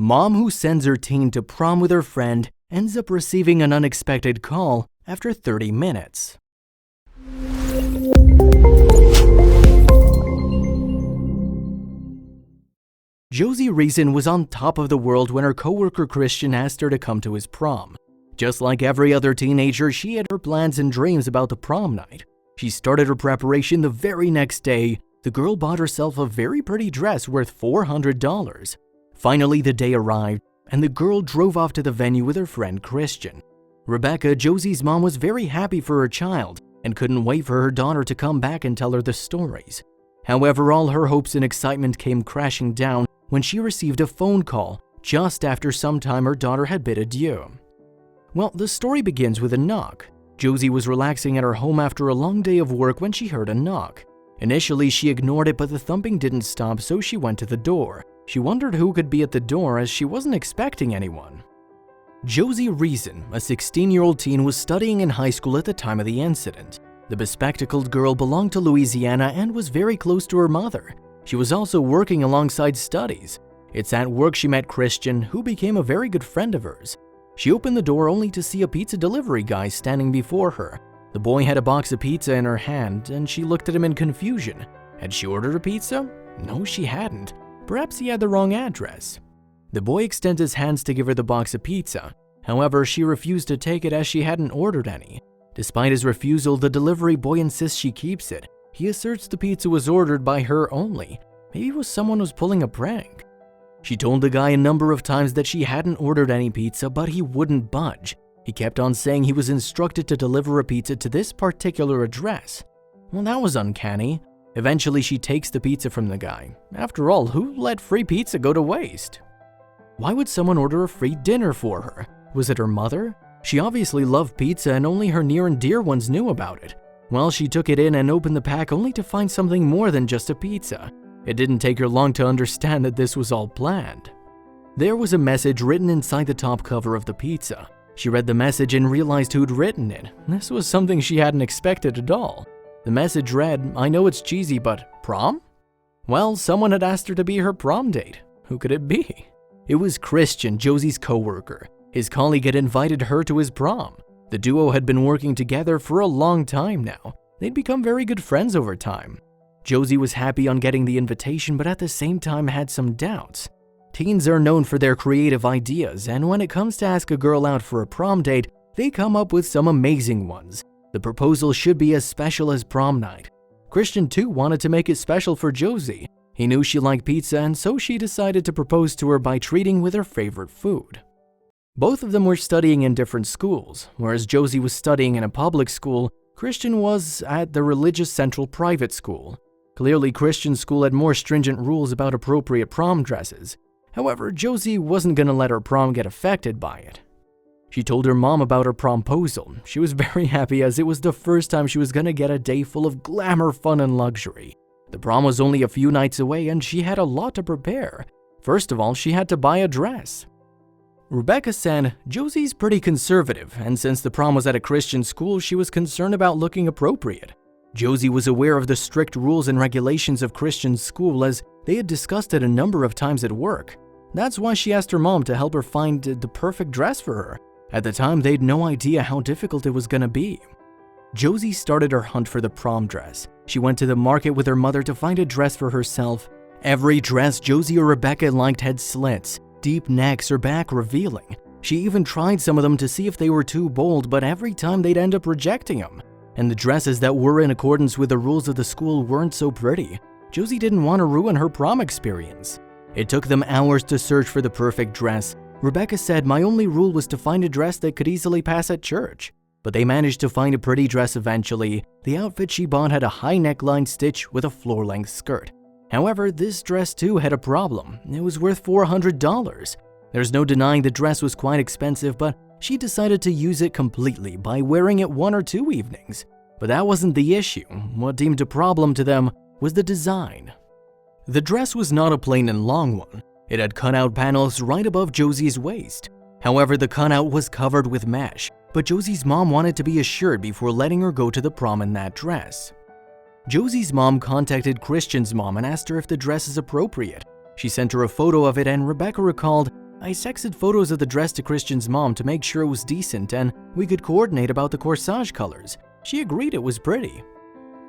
Mom who sends her teen to prom with her friend ends up receiving an unexpected call after 30 minutes. Josie Reason was on top of the world when her coworker Christian asked her to come to his prom. Just like every other teenager, she had her plans and dreams about the prom night. She started her preparation the very next day. The girl bought herself a very pretty dress worth $400. Finally, the day arrived, and the girl drove off to the venue with her friend Christian. Rebecca, Josie's mom, was very happy for her child and couldn't wait for her daughter to come back and tell her the stories. However, all her hopes and excitement came crashing down when she received a phone call just after some time her daughter had bid adieu. Well, the story begins with a knock. Josie was relaxing at her home after a long day of work when she heard a knock. Initially, she ignored it, but the thumping didn't stop, so she went to the door. She wondered who could be at the door as she wasn't expecting anyone. Josie Reason, a 16-year-old teen, was studying in high school at the time of the incident. The bespectacled girl belonged to Louisiana and was very close to her mother. She was also working alongside studies. It's at work she met Christian, who became a very good friend of hers. She opened the door only to see a pizza delivery guy standing before her. The boy had a box of pizza in her hand, and she looked at him in confusion. Had she ordered a pizza? No, she hadn't. Perhaps he had the wrong address. The boy extended his hands to give her the box of pizza. However, she refused to take it as she hadn't ordered any. Despite his refusal, the delivery boy insists she keeps it. He asserts the pizza was ordered by her only. Maybe it was someone who's pulling a prank. She told the guy a number of times that she hadn't ordered any pizza, but he wouldn't budge. He kept on saying he was instructed to deliver a pizza to this particular address. Well, that was uncanny. Eventually, she takes the pizza from the guy. After all, who let free pizza go to waste? Why would someone order a free dinner for her? Was it her mother? She obviously loved pizza and only her near and dear ones knew about it. Well, she took it in and opened the pack only to find something more than just a pizza. It didn't take her long to understand that this was all planned. There was a message written inside the top cover of the pizza. She read the message and realized who'd written it. This was something she hadn't expected at all. The message read, "I know it's cheesy, but prom?" Well, someone had asked her to be her prom date. Who could it be? It was Christian, Josie's coworker. His colleague had invited her to his prom. The duo had been working together for a long time now. They'd become very good friends over time. Josie was happy on getting the invitation, but at the same time had some doubts. Teens are known for their creative ideas, and when it comes to ask a girl out for a prom date, they come up with some amazing ones. The proposal should be as special as prom night. Christian too wanted to make it special for Josie. He knew she liked pizza, and so she decided to propose to her by treating with her favorite food. Both of them were studying in different schools. Whereas Josie was studying in a public school, Christian was at the religious central private school. Clearly, Christian's school had more stringent rules about appropriate prom dresses. However, Josie wasn't going to let her prom get affected by it. She told her mom about her promposal. She was very happy as it was the first time she was going to get a day full of glamour, fun, and luxury. The prom was only a few nights away and she had a lot to prepare. First of all, she had to buy a dress. Rebecca said, "Josie's pretty conservative, and since the prom was at a Christian school, she was concerned about looking appropriate." Josie was aware of the strict rules and regulations of Christian school as they had discussed it a number of times at work. That's why she asked her mom to help her find the perfect dress for her. At the time, they'd no idea how difficult it was going to be. Josie started her hunt for the prom dress. She went to the market with her mother to find a dress for herself. Every dress Josie or Rebecca liked had slits, deep necks, or back revealing. She even tried some of them to see if they were too bold, but every time they'd end up rejecting them. And the dresses that were in accordance with the rules of the school weren't so pretty. Josie didn't want to ruin her prom experience. It took them hours to search for the perfect dress. Rebecca said, "My only rule was to find a dress that could easily pass at church." But they managed to find a pretty dress eventually. The outfit she bought had a high neckline stitch with a floor-length skirt. However, this dress too had a problem. It was worth $400. There's no denying the dress was quite expensive, but she decided to use it completely by wearing it 1 or 2 evenings. But that wasn't the issue. What deemed a problem to them was the design. The dress was not a plain and long one. It had cutout panels right above Josie's waist. However, the cutout was covered with mesh, but Josie's mom wanted to be assured before letting her go to the prom in that dress. Josie's mom contacted Christian's mom and asked her if the dress is appropriate. She sent her a photo of it, and Rebecca recalled, I texted photos of the dress to Christian's mom to make sure it was decent and we could coordinate about the corsage colors. She agreed it was pretty.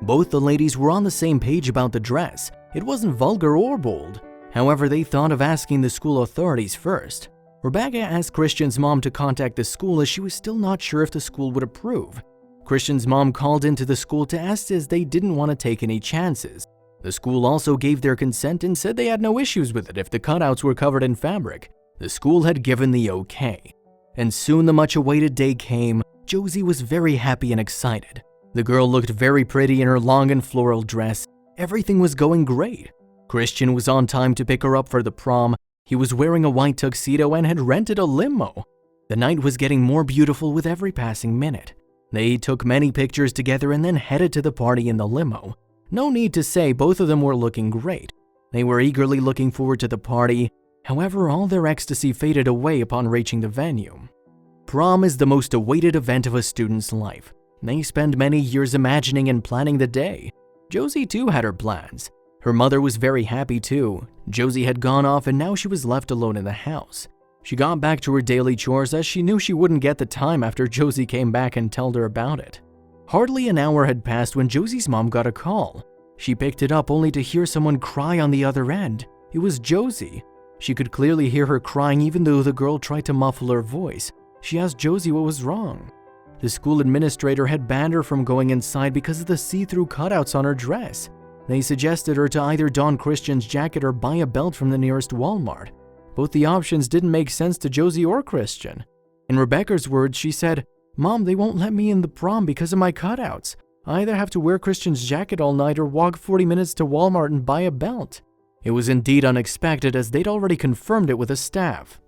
Both the ladies were on the same page about the dress. It wasn't vulgar or bold. However, they thought of asking the school authorities first. Rebecca asked Christian's mom to contact the school as she was still not sure if the school would approve. Christian's mom called into the school to ask as they didn't want to take any chances. The school also gave their consent and said they had no issues with it if the cutouts were covered in fabric. The school had given the okay. And soon the much-awaited day came. Josie was very happy and excited. The girl looked very pretty in her long and floral dress. Everything was going great. Christian was on time to pick her up for the prom. He was wearing a white tuxedo and had rented a limo. The night was getting more beautiful with every passing minute. They took many pictures together and then headed to the party in the limo. No need to say, both of them were looking great. They were eagerly looking forward to the party. However, all their ecstasy faded away upon reaching the venue. Prom is the most awaited event of a student's life. They spend many years imagining and planning the day. Josie too had her plans. Her mother was very happy too. Josie had gone off and now she was left alone in the house. She got back to her daily chores as she knew she wouldn't get the time after Josie came back and told her about it. Hardly an hour had passed when Josie's mom got a call. She picked it up only to hear someone cry on the other end. It was Josie. She could clearly hear her crying even though the girl tried to muffle her voice. She asked Josie what was wrong. The school administrator had banned her from going inside because of the see-through cutouts on her dress. They suggested her to either don Christian's jacket or buy a belt from the nearest Walmart. Both the options didn't make sense to Josie or Christian. In Rebecca's words, she said, "Mom, they won't let me in the prom because of my cutouts. I either have to wear Christian's jacket all night or walk 40 minutes to Walmart and buy a belt." It was indeed unexpected as they'd already confirmed it with the staff.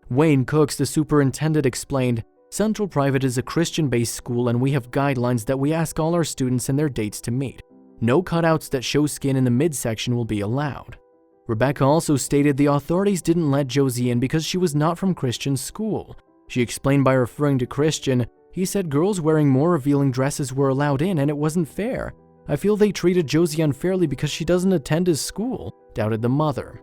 Wayne Cooks, the superintendent, explained, "Central Private is a Christian-based school and we have guidelines that we ask all our students and their dates to meet. No cutouts that show skin in the midsection will be allowed." Rebecca also stated the authorities didn't let Josie in because she was not from Christian's school. She explained by referring to Christian, he said girls wearing more revealing dresses were allowed in and it wasn't fair. "I feel they treated Josie unfairly because she doesn't attend his school," doubted the mother.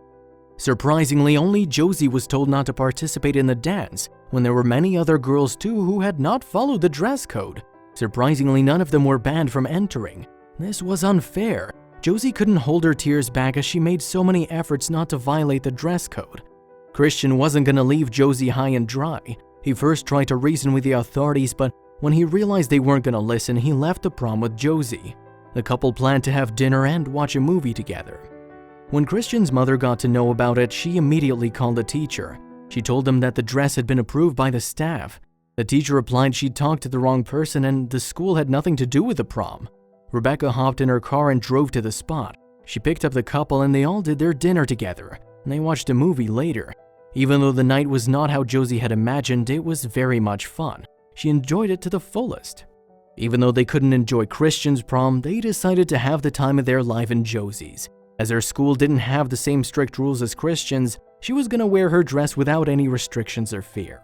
Surprisingly, only Josie was told not to participate in the dance, when there were many other girls too who had not followed the dress code. Surprisingly, none of them were banned from entering. This was unfair. Josie couldn't hold her tears back as she made so many efforts not to violate the dress code. Christian wasn't going to leave Josie high and dry. He first tried to reason with the authorities, but when he realized they weren't going to listen, he left the prom with Josie. The couple planned to have dinner and watch a movie together. When Christian's mother got to know about it, she immediately called the teacher. She told him that the dress had been approved by the staff. The teacher replied she'd talked to the wrong person and the school had nothing to do with the prom. Rebecca hopped in her car and drove to the spot. She picked up the couple and they all did their dinner together, and they watched a movie later. Even though the night was not how Josie had imagined, it was very much fun. She enjoyed it to the fullest. Even though they couldn't enjoy Christian's prom, they decided to have the time of their life in Josie's. As their school didn't have the same strict rules as Christian's, she was gonna wear her dress without any restrictions or fear.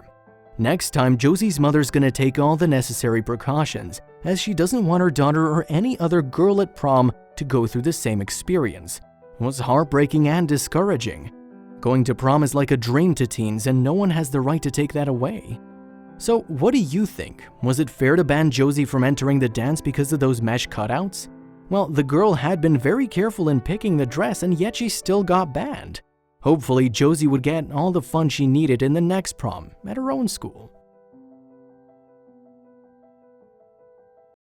Next time, Josie's mother's gonna take all the necessary precautions, as she doesn't want her daughter or any other girl at prom to go through the same experience. It was heartbreaking and discouraging. Going to prom is like a dream to teens, and no one has the right to take that away. So what do you think? Was it fair to ban Josie from entering the dance because of those mesh cutouts? Well, the girl had been very careful in picking the dress and yet she still got banned. Hopefully, Josie would get all the fun she needed in the next prom at her own school.